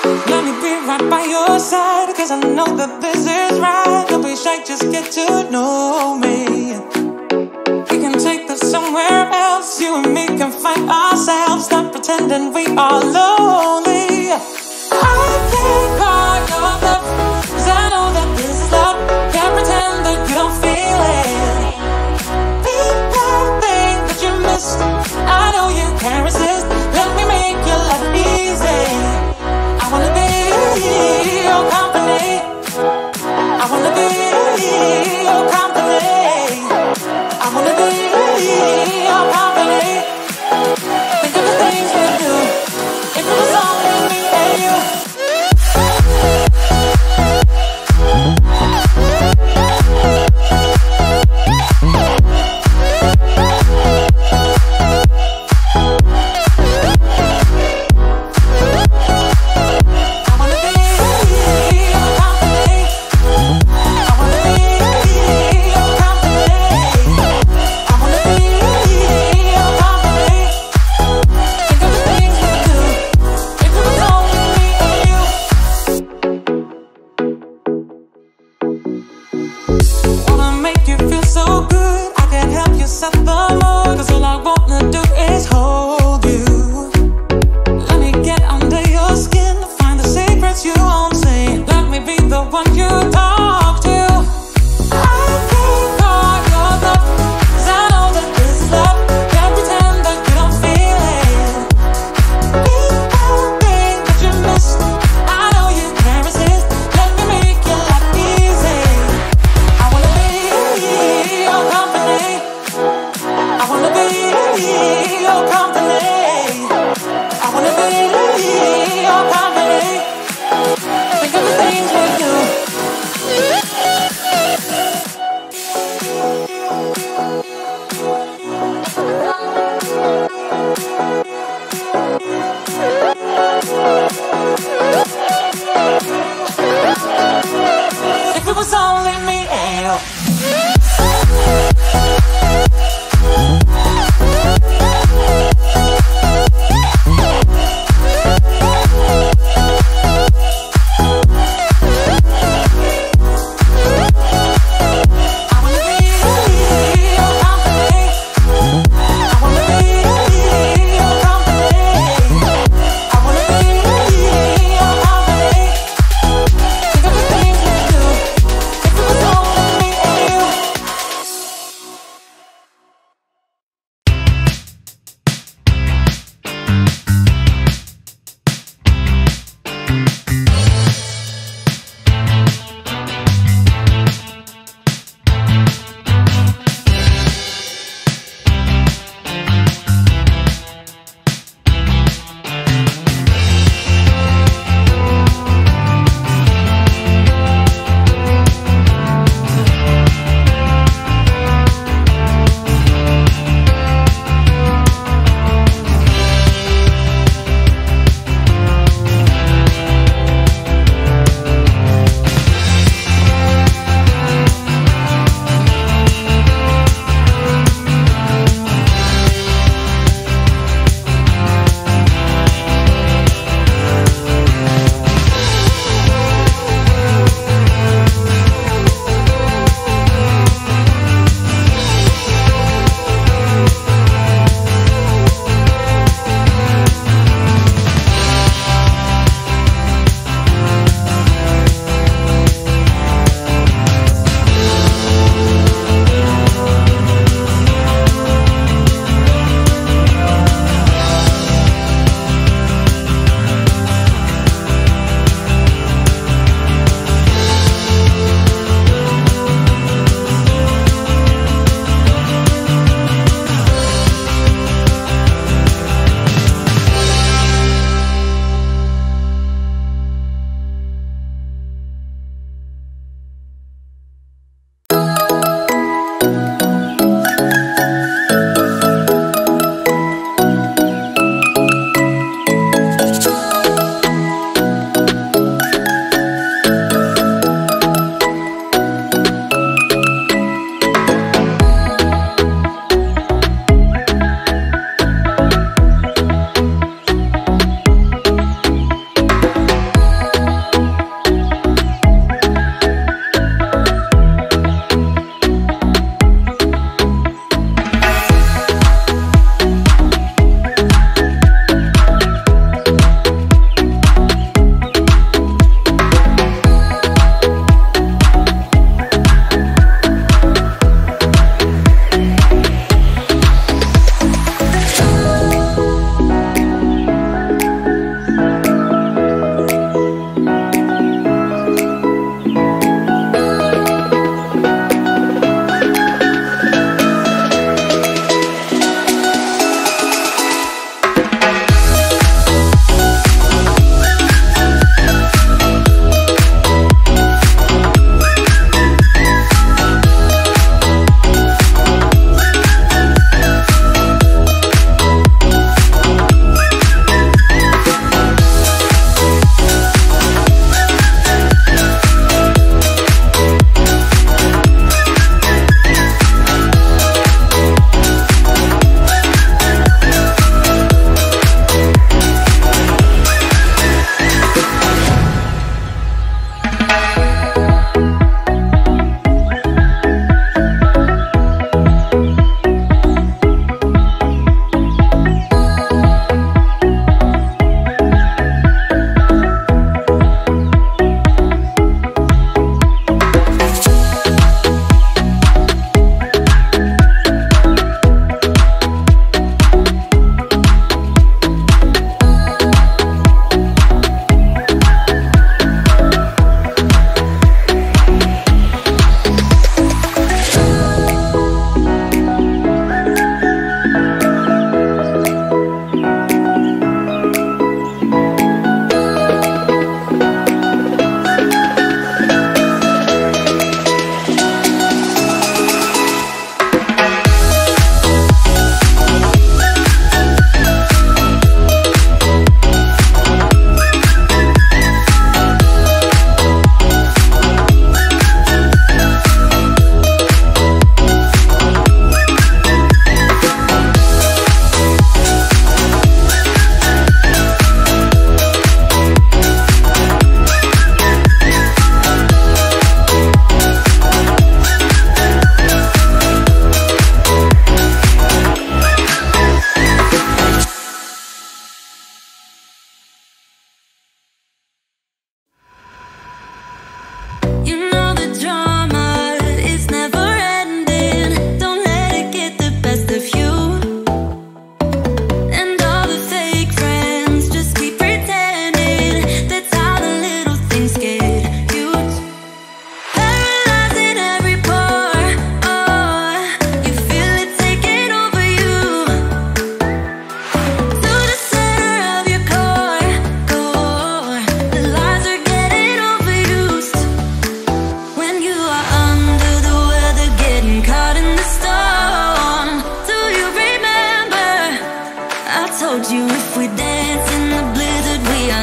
Let me be right by your side, cause I know that this is right. Don't be shy, just get to know me. We can take this somewhere else. You and me can find ourselves. Stop pretending we are lonely. I can't call your bluff, cause I know that this is love. Can't pretend that you don't feel it. Be that thing that you missed, I know you can't resist. Let me make your life easy. I wanna be your company. I wanna be your company. I wanna be your company. Think of the things we do if it was all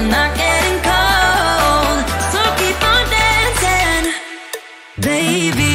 are not getting cold. So keep on dancing, baby.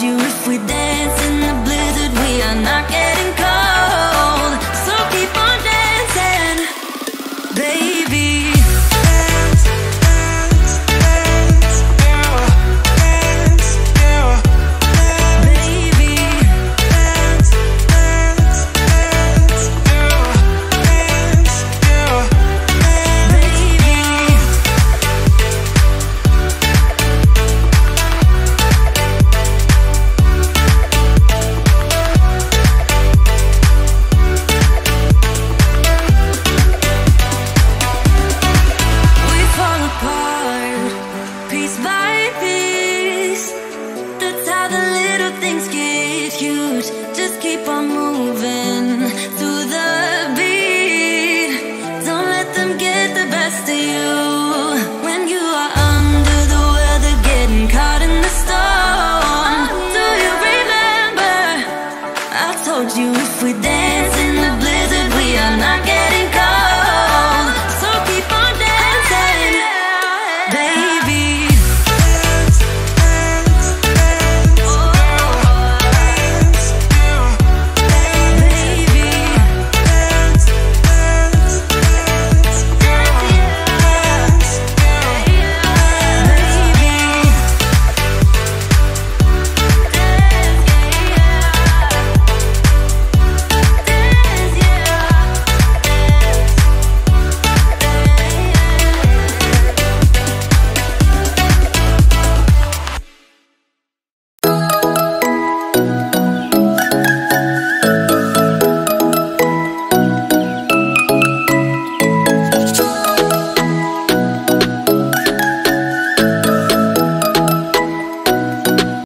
You if we dance in the blizzard, we are not getting cold. So keep on dancing, baby. Dance, dance, dance, yeah. Dance, yeah. Baby. Dance, dance, dance, yeah. Dance, yeah. Baby. Piece by